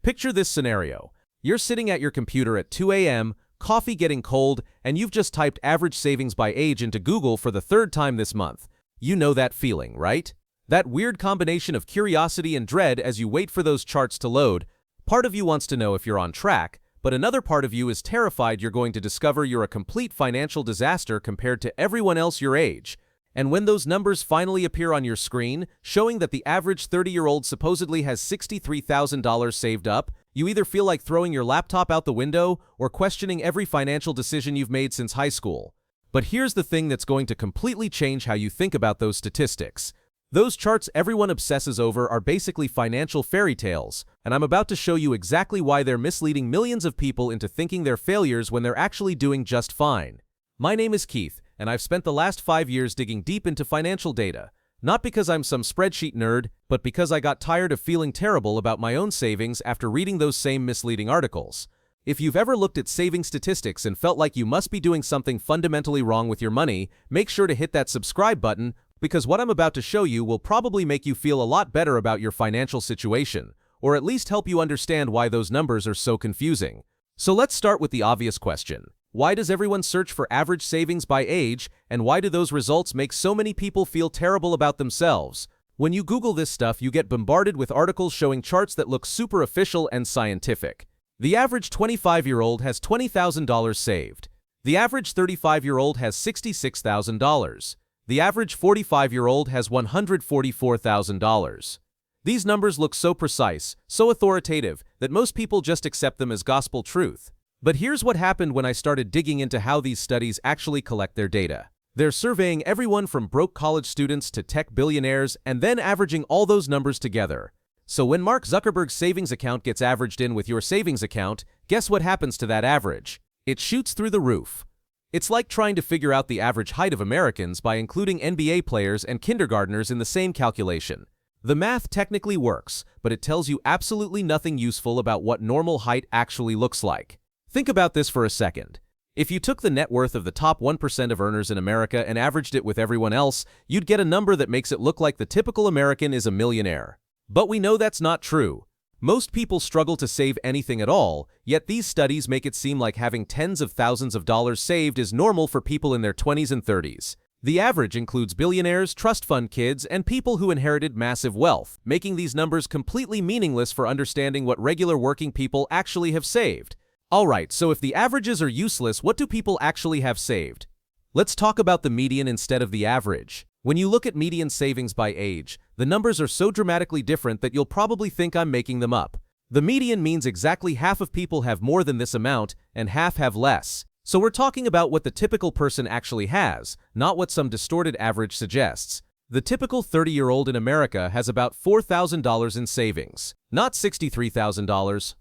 Picture this scenario. You're sitting at your computer at 2 a.m., coffee getting cold, and you've just typed average savings by age into Google for the third time this month. You know that feeling, right? That weird combination of curiosity and dread as you wait for those charts to load. Part of you wants to know if you're on track, but another part of you is terrified you're going to discover you're a complete financial disaster compared to everyone else your age. And when those numbers finally appear on your screen, showing that the average 30-year-old supposedly has $63,000 saved up, you either feel like throwing your laptop out the window or questioning every financial decision you've made since high school. But here's the thing that's going to completely change how you think about those statistics. Those charts everyone obsesses over are basically financial fairy tales, and I'm about to show you exactly why they're misleading millions of people into thinking they're failures when they're actually doing just fine. My name is Keith, and I've spent the last 5 years digging deep into financial data, not because I'm some spreadsheet nerd, but because I got tired of feeling terrible about my own savings after reading those same misleading articles. If you've ever looked at saving statistics and felt like you must be doing something fundamentally wrong with your money, make sure to hit that subscribe button, because what I'm about to show you will probably make you feel a lot better about your financial situation, or at least help you understand why those numbers are so confusing. So let's start with the obvious question. Why does everyone search for average savings by age, and why do those results make so many people feel terrible about themselves? When you Google this stuff, you get bombarded with articles showing charts that look super official and scientific. The average 25-year-old has $20,000 saved. The average 35-year-old has $66,000. The average 45-year-old has $144,000. These numbers look so precise, so authoritative, that most people just accept them as gospel truth. But here's what happened when I started digging into how these studies actually collect their data. They're surveying everyone from broke college students to tech billionaires and then averaging all those numbers together. So when Mark Zuckerberg's savings account gets averaged in with your savings account, guess what happens to that average? It shoots through the roof. It's like trying to figure out the average height of Americans by including NBA players and kindergartners in the same calculation. The math technically works, but it tells you absolutely nothing useful about what normal height actually looks like. Think about this for a second. If you took the net worth of the top 1% of earners in America and averaged it with everyone else, you'd get a number that makes it look like the typical American is a millionaire. But we know that's not true. Most people struggle to save anything at all, yet these studies make it seem like having tens of thousands of dollars saved is normal for people in their 20s and 30s. The average includes billionaires, trust fund kids, and people who inherited massive wealth, making these numbers completely meaningless for understanding what regular working people actually have saved. Alright, so if the averages are useless, what do people actually have saved? Let's talk about the median instead of the average. When you look at median savings by age, the numbers are so dramatically different that you'll probably think I'm making them up. The median means exactly half of people have more than this amount, and half have less. So we're talking about what the typical person actually has, not what some distorted average suggests. The typical 30-year-old in America has about $4,000 in savings, not $63,000.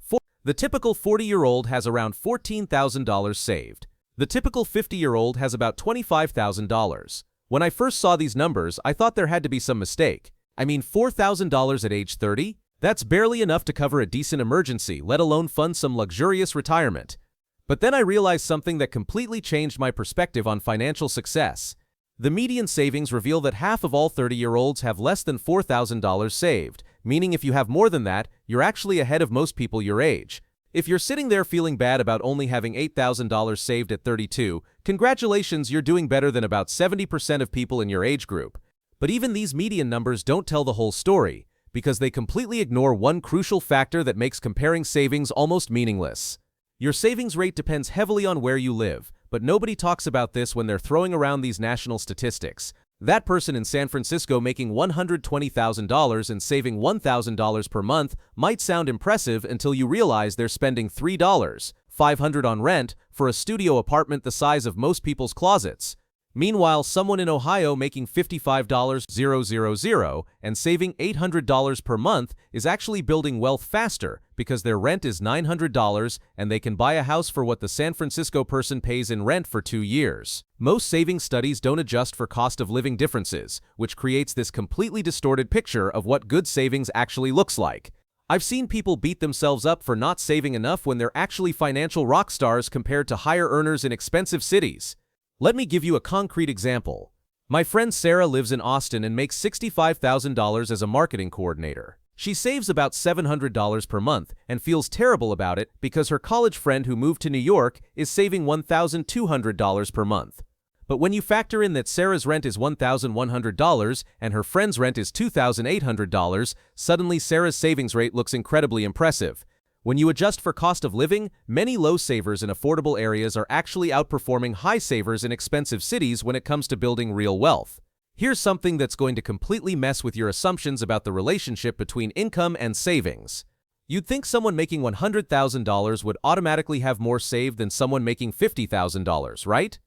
The typical 40-year-old has around $14,000 saved. The typical 50-year-old has about $25,000. When I first saw these numbers, I thought there had to be some mistake. I mean, $4,000 at age 30? That's barely enough to cover a decent emergency, let alone fund some luxurious retirement. But then I realized something that completely changed my perspective on financial success. The median savings reveal that half of all 30-year-olds have less than $4,000 saved, meaning if you have more than that, you're actually ahead of most people your age. If you're sitting there feeling bad about only having $8,000 saved at 32, congratulations, you're doing better than about 70% of people in your age group. But even these median numbers don't tell the whole story, because they completely ignore one crucial factor that makes comparing savings almost meaningless. Your savings rate depends heavily on where you live, but nobody talks about this when they're throwing around these national statistics. That person in San Francisco making $120,000 and saving $1,000 per month might sound impressive until you realize they're spending $3.500 on rent for a studio apartment the size of most people's closets. Meanwhile, someone in Ohio making $55,000 and saving $800 per month is actually building wealth faster because their rent is $900 and they can buy a house for what the San Francisco person pays in rent for 2 years. Most saving studies don't adjust for cost of living differences, which creates this completely distorted picture of what good savings actually looks like. I've seen people beat themselves up for not saving enough when they're actually financial rock stars compared to higher earners in expensive cities. Let me give you a concrete example. My friend Sarah lives in Austin and makes $65,000 as a marketing coordinator. She saves about $700 per month and feels terrible about it because her college friend who moved to New York is saving $1,200 per month. But when you factor in that Sarah's rent is $1,100 and her friend's rent is $2,800, suddenly Sarah's savings rate looks incredibly impressive. When you adjust for cost of living, many low savers in affordable areas are actually outperforming high savers in expensive cities when it comes to building real wealth. Here's something that's going to completely mess with your assumptions about the relationship between income and savings. You'd think someone making $100,000 would automatically have more saved than someone making $50,000, right?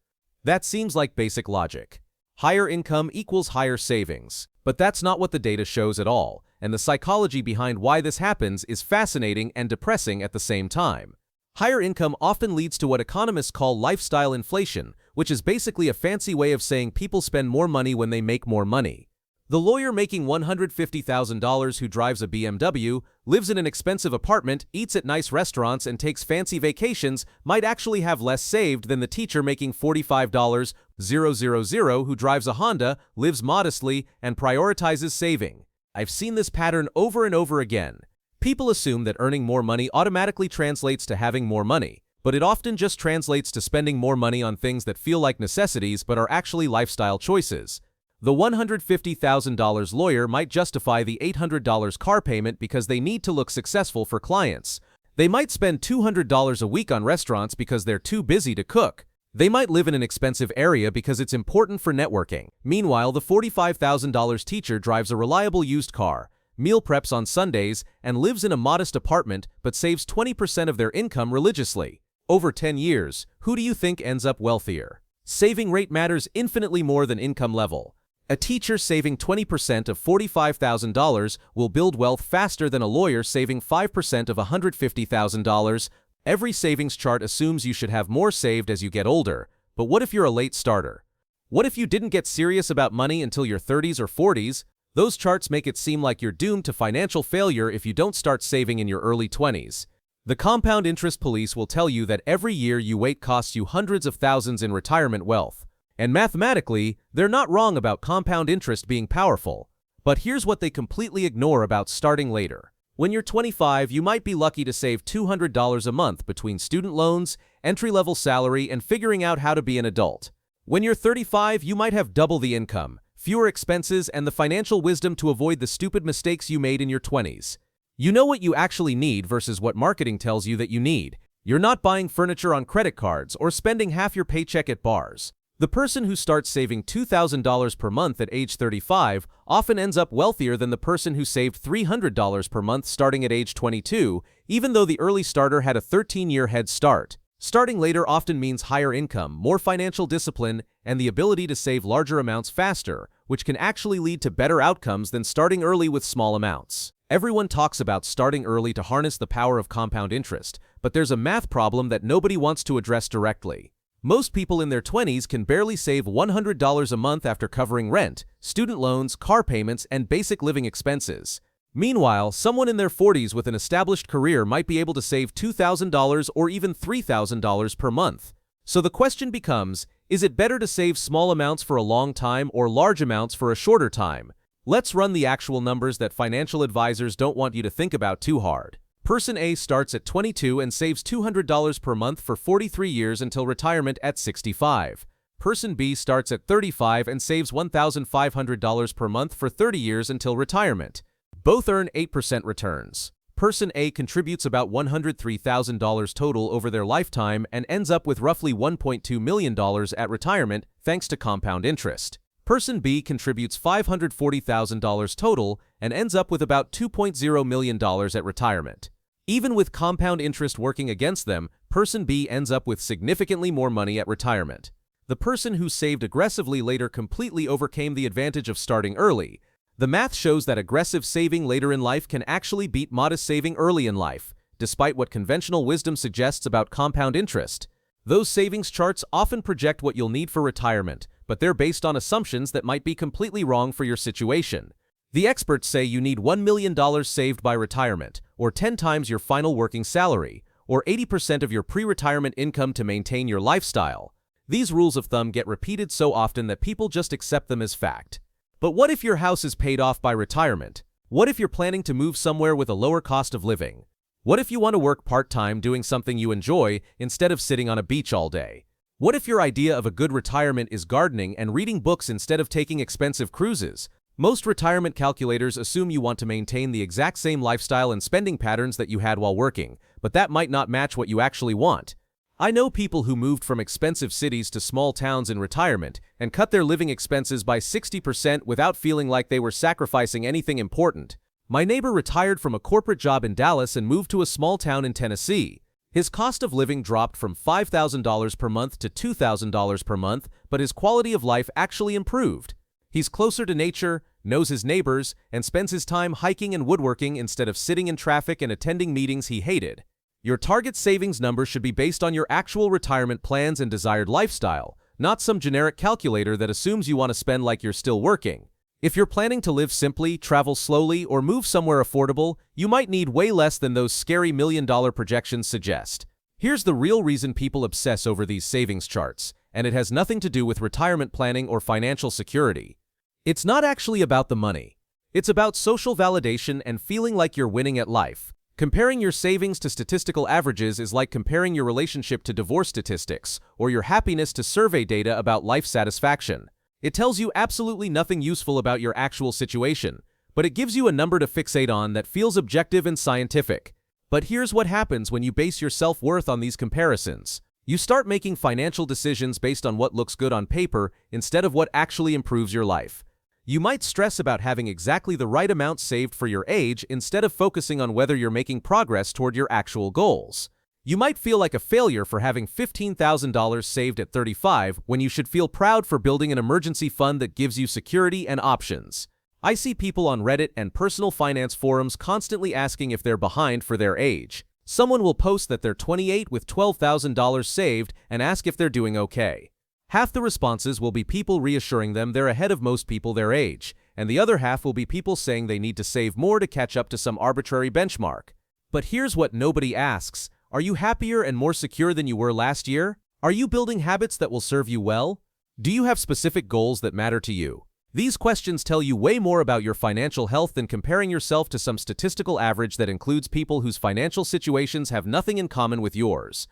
That seems like basic logic. Higher income equals higher savings. But that's not what the data shows at all, and the psychology behind why this happens is fascinating and depressing at the same time. Higher income often leads to what economists call lifestyle inflation, which is basically a fancy way of saying people spend more money when they make more money. The lawyer making $150,000 who drives a BMW, lives in an expensive apartment, eats at nice restaurants, and takes fancy vacations might actually have less saved than the teacher making $45,000 who drives a Honda, lives modestly, and prioritizes saving. I've seen this pattern over and over again. People assume that earning more money automatically translates to having more money, but it often just translates to spending more money on things that feel like necessities but are actually lifestyle choices. The $150,000 lawyer might justify the $800 car payment because they need to look successful for clients. They might spend $200 a week on restaurants because they're too busy to cook. They might live in an expensive area because it's important for networking. Meanwhile, the $45,000 teacher drives a reliable used car, meal preps on Sundays, and lives in a modest apartment but saves 20% of their income religiously. Over 10 years, who do you think ends up wealthier? Saving rate matters infinitely more than income level. A teacher saving 20% of $45,000 will build wealth faster than a lawyer saving 5% of $150,000. Every savings chart assumes you should have more saved as you get older, but what if you're a late starter? What if you didn't get serious about money until your 30s or 40s? Those charts make it seem like you're doomed to financial failure if you don't start saving in your early 20s. The compound interest police will tell you that every year you wait costs you hundreds of thousands in retirement wealth. And mathematically, they're not wrong about compound interest being powerful. But here's what they completely ignore about starting later. When you're 25, you might be lucky to save $200 a month between student loans, entry-level salary, and figuring out how to be an adult. When you're 35, you might have double the income, fewer expenses, and the financial wisdom to avoid the stupid mistakes you made in your 20s. You know what you actually need versus what marketing tells you that you need. You're not buying furniture on credit cards or spending half your paycheck at bars. The person who starts saving $2,000 per month at age 35 often ends up wealthier than the person who saved $300 per month starting at age 22, even though the early starter had a 13-year head start. Starting later often means higher income, more financial discipline, and the ability to save larger amounts faster, which can actually lead to better outcomes than starting early with small amounts. Everyone talks about starting early to harness the power of compound interest, but there's a math problem that nobody wants to address directly. Most people in their 20s can barely save $100 a month after covering rent, student loans, car payments, and basic living expenses. Meanwhile, someone in their 40s with an established career might be able to save $2,000 or even $3,000 per month. So the question becomes, is it better to save small amounts for a long time or large amounts for a shorter time? Let's run the actual numbers that financial advisors don't want you to think about too hard. Person A starts at 22 and saves $200 per month for 43 years until retirement at 65. Person B starts at 35 and saves $1,500 per month for 30 years until retirement. Both earn 8% returns. Person A contributes about $103,000 total over their lifetime and ends up with roughly $1.2 million at retirement thanks to compound interest. Person B contributes $540,000 total and ends up with about $2.0 million at retirement. Even with compound interest working against them, Person B ends up with significantly more money at retirement. The person who saved aggressively later completely overcame the advantage of starting early. The math shows that aggressive saving later in life can actually beat modest saving early in life, despite what conventional wisdom suggests about compound interest. Those savings charts often project what you'll need for retirement, but they're based on assumptions that might be completely wrong for your situation. The experts say you need $1 million saved by retirement, or 10 times your final working salary, or 80% of your pre-retirement income to maintain your lifestyle. These rules of thumb get repeated so often that people just accept them as fact. But what if your house is paid off by retirement? What if you're planning to move somewhere with a lower cost of living? What if you want to work part-time doing something you enjoy instead of sitting on a beach all day? What if your idea of a good retirement is gardening and reading books instead of taking expensive cruises? Most retirement calculators assume you want to maintain the exact same lifestyle and spending patterns that you had while working, but that might not match what you actually want. I know people who moved from expensive cities to small towns in retirement and cut their living expenses by 60% without feeling like they were sacrificing anything important. My neighbor retired from a corporate job in Dallas and moved to a small town in Tennessee. His cost of living dropped from $5,000 per month to $2,000 per month, but his quality of life actually improved. He's closer to nature, knows his neighbors, and spends his time hiking and woodworking instead of sitting in traffic and attending meetings he hated. Your target savings number should be based on your actual retirement plans and desired lifestyle, not some generic calculator that assumes you want to spend like you're still working. If you're planning to live simply, travel slowly, or move somewhere affordable, you might need way less than those scary million-dollar projections suggest. Here's the real reason people obsess over these savings charts, and it has nothing to do with retirement planning or financial security. It's not actually about the money. It's about social validation and feeling like you're winning at life. Comparing your savings to statistical averages is like comparing your relationship to divorce statistics, or your happiness to survey data about life satisfaction. It tells you absolutely nothing useful about your actual situation, but it gives you a number to fixate on that feels objective and scientific. But here's what happens when you base your self-worth on these comparisons. You start making financial decisions based on what looks good on paper instead of what actually improves your life. You might stress about having exactly the right amount saved for your age instead of focusing on whether you're making progress toward your actual goals. You might feel like a failure for having $15,000 saved at 35 when you should feel proud for building an emergency fund that gives you security and options. I see people on Reddit and personal finance forums constantly asking if they're behind for their age. Someone will post that they're 28 with $12,000 saved and ask if they're doing okay. Half the responses will be people reassuring them they're ahead of most people their age, and the other half will be people saying they need to save more to catch up to some arbitrary benchmark. But here's what nobody asks. Are you happier and more secure than you were last year? Are you building habits that will serve you well? Do you have specific goals that matter to you? These questions tell you way more about your financial health than comparing yourself to some statistical average that includes people whose financial situations have nothing in common with yours.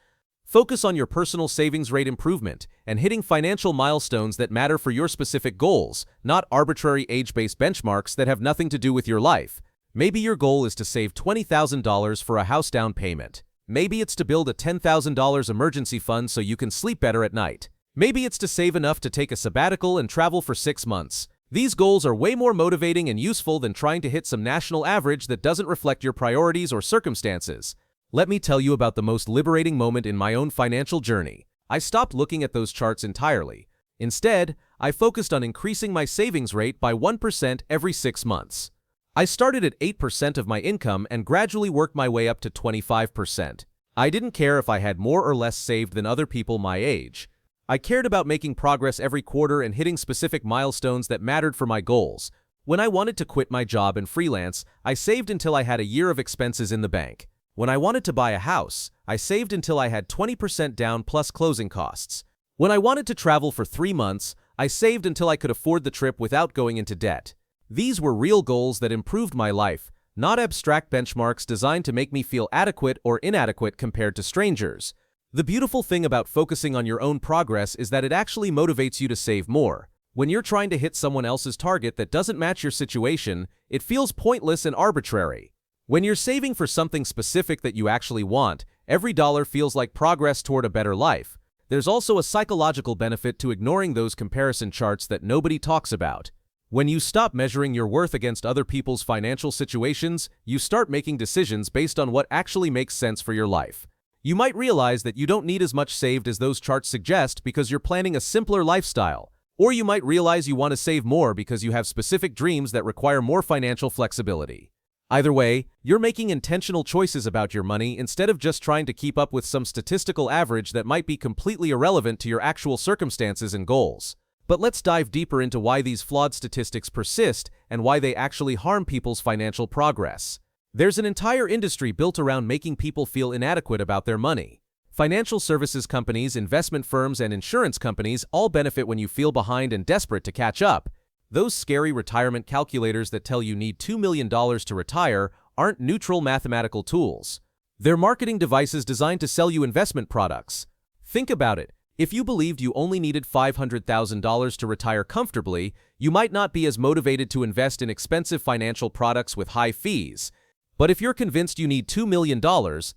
Focus on your personal savings rate improvement and hitting financial milestones that matter for your specific goals, not arbitrary age-based benchmarks that have nothing to do with your life. Maybe your goal is to save $20,000 for a house down payment. Maybe it's to build a $10,000 emergency fund so you can sleep better at night. Maybe it's to save enough to take a sabbatical and travel for 6 months. These goals are way more motivating and useful than trying to hit some national average that doesn't reflect your priorities or circumstances. Let me tell you about the most liberating moment in my own financial journey. I stopped looking at those charts entirely. Instead, I focused on increasing my savings rate by 1% every 6 months. I started at 8% of my income and gradually worked my way up to 25%. I didn't care if I had more or less saved than other people my age. I cared about making progress every quarter and hitting specific milestones that mattered for my goals. When I wanted to quit my job and freelance, I saved until I had a year of expenses in the bank. When I wanted to buy a house, I saved until I had 20% down plus closing costs. When I wanted to travel for 3 months, I saved until I could afford the trip without going into debt. These were real goals that improved my life, not abstract benchmarks designed to make me feel adequate or inadequate compared to strangers. The beautiful thing about focusing on your own progress is that it actually motivates you to save more. When you're trying to hit someone else's target that doesn't match your situation, it feels pointless and arbitrary. When you're saving for something specific that you actually want, every dollar feels like progress toward a better life. There's also a psychological benefit to ignoring those comparison charts that nobody talks about. When you stop measuring your worth against other people's financial situations, you start making decisions based on what actually makes sense for your life. You might realize that you don't need as much saved as those charts suggest because you're planning a simpler lifestyle. Or you might realize you want to save more because you have specific dreams that require more financial flexibility. Either way, you're making intentional choices about your money instead of just trying to keep up with some statistical average that might be completely irrelevant to your actual circumstances and goals. But let's dive deeper into why these flawed statistics persist and why they actually harm people's financial progress. There's an entire industry built around making people feel inadequate about their money. Financial services companies, investment firms, and insurance companies all benefit when you feel behind and desperate to catch up. Those scary retirement calculators that tell you need $2 million to retire aren't neutral mathematical tools. They're marketing devices designed to sell you investment products. Think about it. If you believed you only needed $500,000 to retire comfortably, you might not be as motivated to invest in expensive financial products with high fees. But if you're convinced you need $2 million,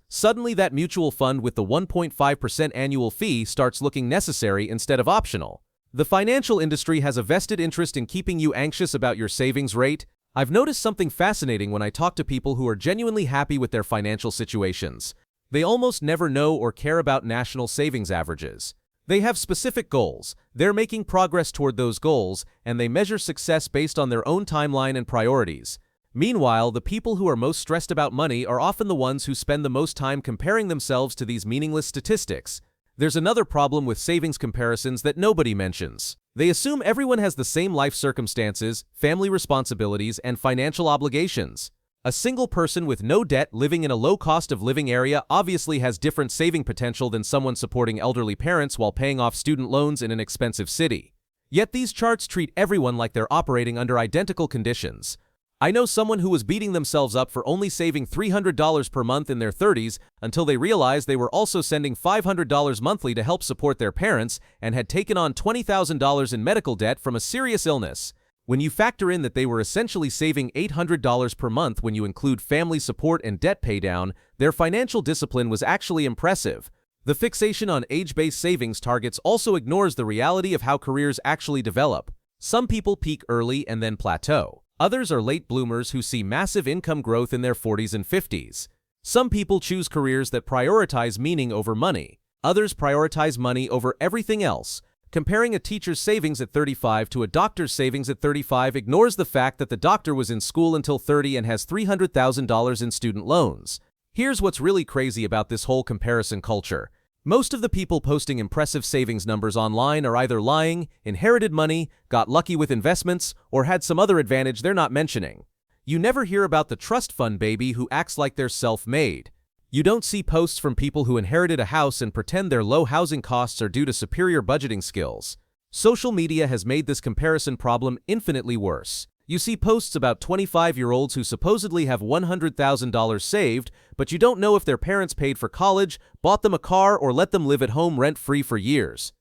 suddenly that mutual fund with the 1.5% annual fee starts looking necessary instead of optional. The financial industry has a vested interest in keeping you anxious about your savings rate. I've noticed something fascinating when I talk to people who are genuinely happy with their financial situations. They almost never know or care about national savings averages. They have specific goals, they're making progress toward those goals, and they measure success based on their own timeline and priorities. Meanwhile, the people who are most stressed about money are often the ones who spend the most time comparing themselves to these meaningless statistics. There's another problem with savings comparisons that nobody mentions. They assume everyone has the same life circumstances, family responsibilities, and financial obligations. A single person with no debt living in a low cost of living area obviously has different saving potential than someone supporting elderly parents while paying off student loans in an expensive city. Yet these charts treat everyone like they're operating under identical conditions. I know someone who was beating themselves up for only saving $300 per month in their 30s until they realized they were also sending $500 monthly to help support their parents and had taken on $20,000 in medical debt from a serious illness. When you factor in that they were essentially saving $800 per month when you include family support and debt paydown, their financial discipline was actually impressive. The fixation on age-based savings targets also ignores the reality of how careers actually develop. Some people peak early and then plateau. Others are late bloomers who see massive income growth in their 40s and 50s. Some people choose careers that prioritize meaning over money. Others prioritize money over everything else. Comparing a teacher's savings at 35 to a doctor's savings at 35 ignores the fact that the doctor was in school until 30 and has $300,000 in student loans. Here's what's really crazy about this whole comparison culture. Most of the people posting impressive savings numbers online are either lying, inherited money, got lucky with investments, or had some other advantage they're not mentioning. You never hear about the trust fund baby who acts like they're self-made. You don't see posts from people who inherited a house and pretend their low housing costs are due to superior budgeting skills. Social media has made this comparison problem infinitely worse. You see posts about 25-year-olds who supposedly have $100,000 saved, but you don't know if their parents paid for college, bought them a car, or let them live at home rent-free for years.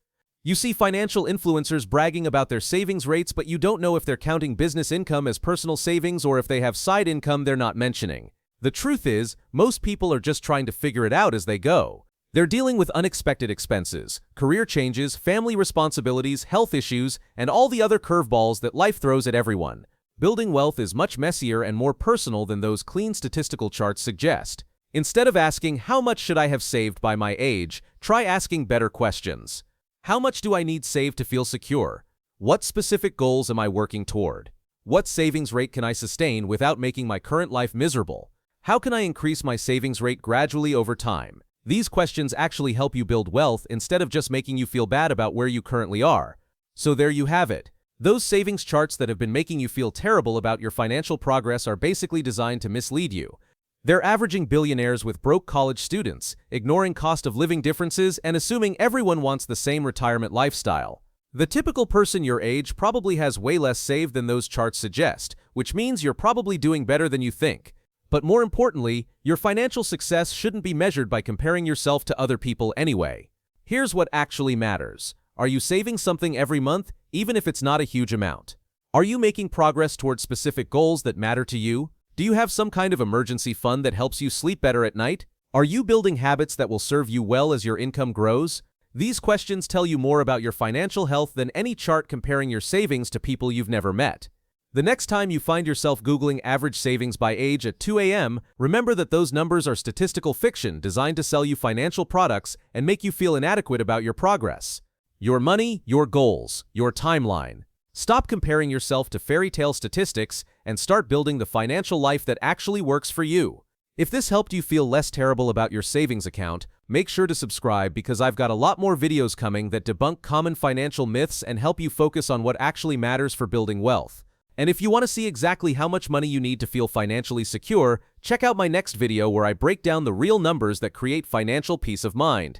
You see financial influencers bragging about their savings rates, but you don't know if they're counting business income as personal savings or if they have side income they're not mentioning. The truth is, most people are just trying to figure it out as they go. They're dealing with unexpected expenses, career changes, family responsibilities, health issues, and all the other curveballs that life throws at everyone. Building wealth is much messier and more personal than those clean statistical charts suggest. Instead of asking, how much should I have saved by my age, try asking better questions. How much do I need saved to feel secure? What specific goals am I working toward? What savings rate can I sustain without making my current life miserable? How can I increase my savings rate gradually over time? These questions actually help you build wealth instead of just making you feel bad about where you currently are. So there you have it. Those savings charts that have been making you feel terrible about your financial progress are basically designed to mislead you. They're averaging billionaires with broke college students, ignoring cost of living differences and assuming everyone wants the same retirement lifestyle. The typical person your age probably has way less saved than those charts suggest, which means you're probably doing better than you think. But more importantly, your financial success shouldn't be measured by comparing yourself to other people anyway. Here's what actually matters. Are you saving something every month, even if it's not a huge amount? Are you making progress towards specific goals that matter to you? Do you have some kind of emergency fund that helps you sleep better at night? Are you building habits that will serve you well as your income grows? These questions tell you more about your financial health than any chart comparing your savings to people you've never met. The next time you find yourself Googling average savings by age at 2 a.m., remember that those numbers are statistical fiction designed to sell you financial products and make you feel inadequate about your progress. Your money, your goals, your timeline. Stop comparing yourself to fairy tale statistics and start building the financial life that actually works for you. If this helped you feel less terrible about your savings account, make sure to subscribe because I've got a lot more videos coming that debunk common financial myths and help you focus on what actually matters for building wealth. And if you want to see exactly how much money you need to feel financially secure, check out my next video where I break down the real numbers that create financial peace of mind.